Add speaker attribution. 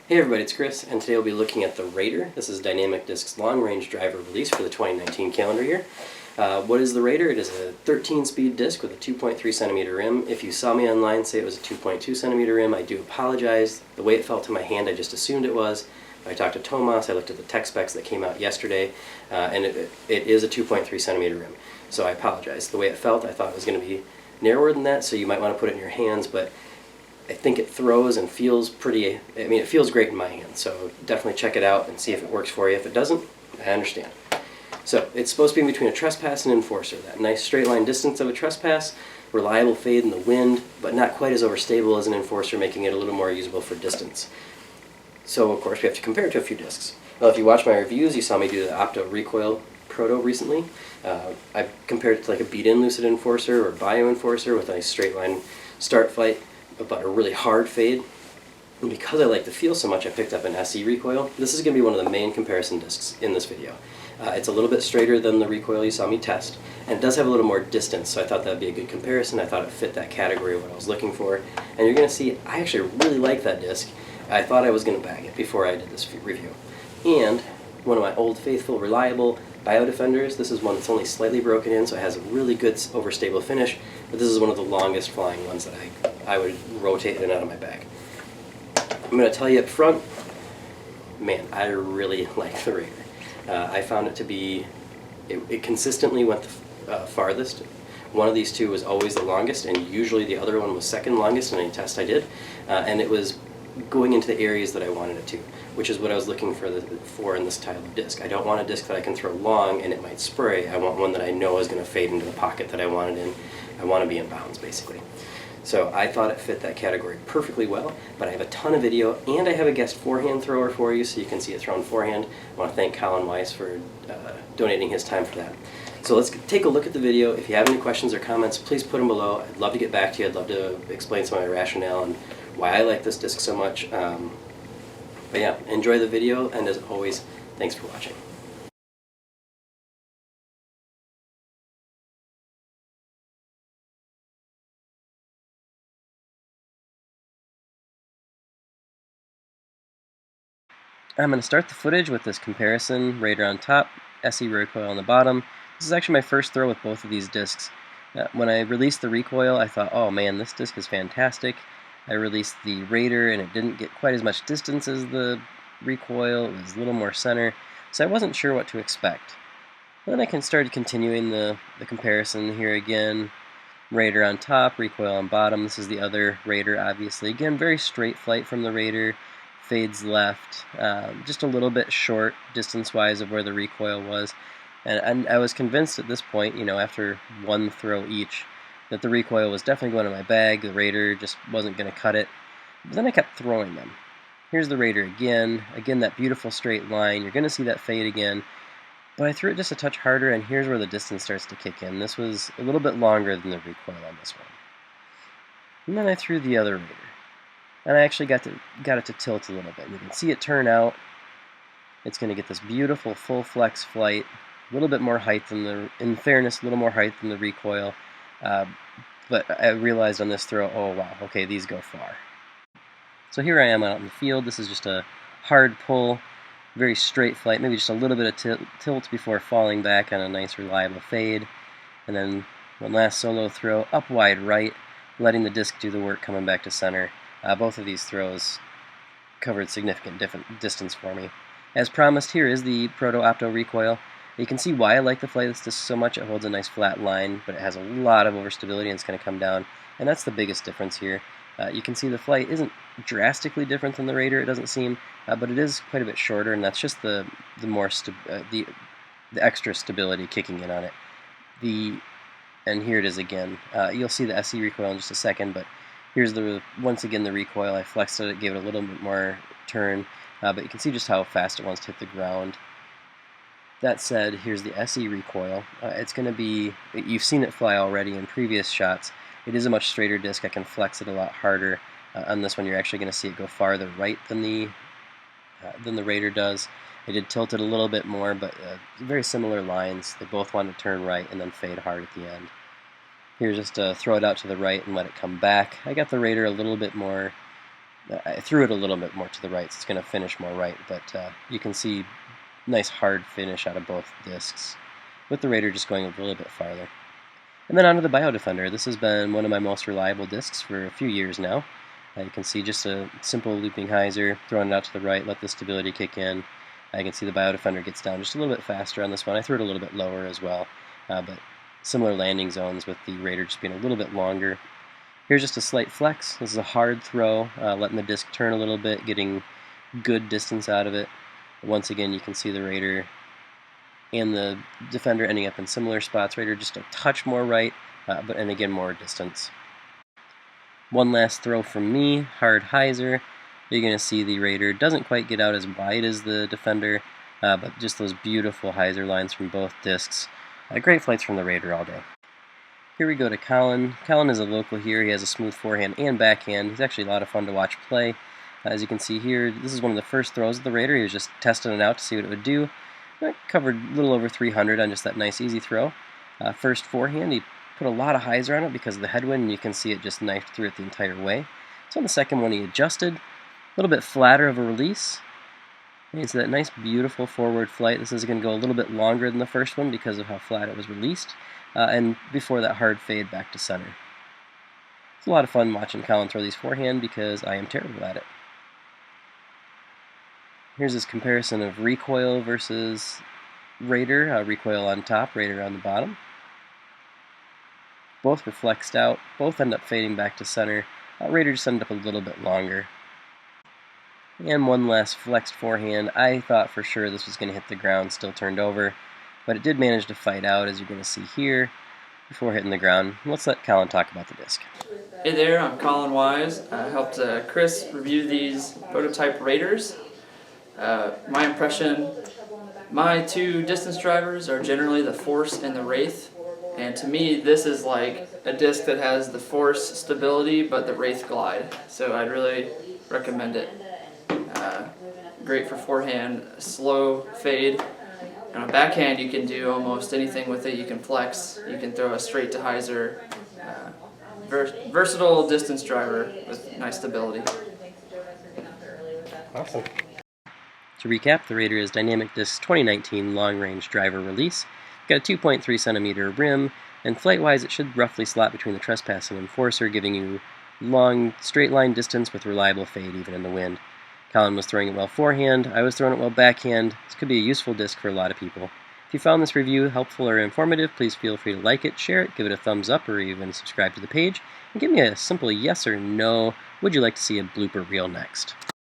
Speaker 1: Hey everybody, it's Chris, and today we'll be looking at the Raider. This is Dynamic Disc's long-range driver release for the 2019 calendar year. What is the Raider? It is a 13-speed disc with a 2.3 centimeter rim. If you saw me online say it was a 2.2 centimeter rim, I do apologize. The way it felt in my hand, I just assumed it was. I talked to Tomas, I looked at the tech specs that came out yesterday, and it is a 2.3 centimeter rim. So I apologize. The way it felt, I thought it was going to be narrower than that, so you might want to put it in your hands, but I think it throws and feels pretty, it feels great in my hand, so definitely check it out and see if it works for you. If it doesn't, I understand. So, it's supposed to be in between a trespass and enforcer, that nice straight line distance of a trespass, reliable fade in the wind, but not quite as overstable as an enforcer, making it a little more usable for distance. So, of course, we have to compare it to a few discs. Well, if you watch my reviews, you saw me do the Opto Recoil Proto recently. I compared it to like a beat-in Lucid Enforcer or Bio Enforcer with a nice straight line start flight, but a really hard fade. And because I like the feel so much, I picked up an SE Recoil. This is going to be one of the main comparison discs in this video. It's a little bit straighter than the Recoil you saw me test, and it does have a little more distance, so I thought that would be a good comparison. I thought it fit that category of what I was looking for. And you're going to see, I actually really like that disc. I thought I was going to bag it before I did this review. And one of my old faithful, reliable Bio Defenders, this is one that's only slightly broken in, so it has a really good overstable finish, but this is one of the longest flying ones that I would rotate in and out of my bag. I'm going to tell you up front, man, I really like the Raider. I found it to be, it consistently went the farthest. One of these two was always the longest, and usually the other one was second longest in any test I did, and it was going into the areas that I wanted it to, which is what I was looking for in this style of disc. I don't want a disc that I can throw long and it might spray. I want one that I know is going to fade into the pocket that I want it in. I want to be in bounds, basically. So I thought it fit that category perfectly well, but I have a ton of video, and I have a guest forehand thrower for you, so you can see it thrown forehand. I want to thank Colin Wise for donating his time for that. So let's take a look at the video. If you have any questions or comments, please put them below. I'd love to get back to you. I'd love to explain some of my rationale and why I like this disc so much. But yeah, enjoy the video, and as always, thanks for watching. I'm going to start the footage with this comparison, Raider on top, SE Recoil on the bottom. This is actually my first throw with both of these discs. When I released the Recoil, I thought, oh man, this disc is fantastic. I released the Raider and it didn't get quite as much distance as the Recoil. It was a little more center, so I wasn't sure what to expect. Then I started continuing the comparison here again. Raider on top, Recoil on bottom. This is the other Raider, obviously. Again, very straight flight from the Raider. Fades left, just a little bit short distance-wise of where the Recoil was. And I was convinced at this point, you know, after one throw each, that the Recoil was definitely going in my bag. The Raider just wasn't going to cut it. But then I kept throwing them. Here's the Raider again. Again, that beautiful straight line. You're going to see that fade again. But I threw it just a touch harder, and here's where the distance starts to kick in. This was a little bit longer than the Recoil on this one. And then I threw the other Raider. And I actually got it to tilt a little bit. You can see it turn out. It's going to get this beautiful full flex flight. A little bit more height than in fairness, a little more height than the Recoil. But I realized on this throw, oh wow, okay, these go far. So here I am out in the field. This is just a hard pull, very straight flight, maybe just a little bit of tilt before falling back on a nice reliable fade. And then one last solo throw, up wide right, letting the disc do the work coming back to center. Both of these throws covered significant distance for me. As promised, here is the Proto Opto Recoil. You can see why I like the flight of this disc so much. It holds a nice flat line, but it has a lot of overstability and it's going to come down. And that's the biggest difference here. You can see the flight isn't drastically different than the Raider, it doesn't seem, but it is quite a bit shorter, and that's just the extra stability kicking in on it. And here it is again. You'll see the SE Recoil in just a second, but here's once again the Recoil. I flexed it, gave it a little bit more turn, but you can see just how fast it wants to hit the ground. That said, here's the SE Recoil. It's going to be, you've seen it fly already in previous shots. It is a much straighter disc. I can flex it a lot harder. On this one, you're actually going to see it go farther right than the Raider does. I did tilt it a little bit more, but very similar lines. They both want to turn right and then fade hard at the end. Here's just throw it out to the right and let it come back. I got the Raider a little bit more I threw it a little bit more to the right, so it's going to finish more right, but you can see nice hard finish out of both discs, with the Raider just going a little bit farther. And then onto the Biodefender. This has been one of my most reliable discs for a few years now. You can see just a simple looping hyzer, throwing it out to the right, let the stability kick in. I can see the Biodefender gets down just a little bit faster on this one. I threw it a little bit lower as well, but similar landing zones with the Raider just being a little bit longer. Here's just a slight flex. This is a hard throw, letting the disc turn a little bit, getting good distance out of it. Once again, you can see the Raider and the Defender ending up in similar spots. Raider just a touch more right, and again more distance. One last throw from me, hard hyzer. You're going to see the Raider doesn't quite get out as wide as the Defender, but just those beautiful hyzer lines from both discs. Great flights from the Raider all day. Here we go to Colin. Colin is a local here. He has a smooth forehand and backhand. He's actually a lot of fun to watch play. As you can see here, this is one of the first throws of the Raider. He was just testing it out to see what it would do. I covered a little over 300 on just that nice easy throw. First forehand, he put a lot of hyzer on it because of the headwind, and you can see it just knifed through it the entire way. So on the second one, he adjusted. A little bit flatter of a release. And it's that nice, beautiful forward flight. This is going to go a little bit longer than the first one because of how flat it was released. And before that hard fade back to center. It's a lot of fun watching Colin throw these forehand because I am terrible at it. Here's this comparison of recoil versus Raider. Recoil on top, Raider on the bottom. Both were flexed out. Both end up fading back to center. Raider just ended up a little bit longer. And one last flexed forehand. I thought for sure this was going to hit the ground, still turned over. But it did manage to fight out, as you're going to see here, before hitting the ground. Let's let Colin talk about the disc.
Speaker 2: Hey there, I'm Colin Wise. I helped Chris review these prototype Raiders. My impression, my two distance drivers are generally the Force and the Wraith. And to me, this is like a disc that has the Force stability, but the Wraith glide. So I'd really recommend it. Great for forehand, slow fade. On a backhand, you can do almost anything with it. You can flex, you can throw a straight to hyzer. Versatile distance driver with nice stability.
Speaker 1: Awesome. To recap, the Raider is Dynamic Disc's 2019 long-range driver release. Got a 2.3 centimeter rim, and flight-wise it should roughly slot between the Trespass and Enforcer, giving you long, straight-line distance with reliable fade even in the wind. Colin was throwing it well forehand, I was throwing it well backhand. This could be a useful disc for a lot of people. If you found this review helpful or informative, please feel free to like it, share it, give it a thumbs up, or even subscribe to the page, and give me a simple yes or no. Would you like to see a blooper reel next?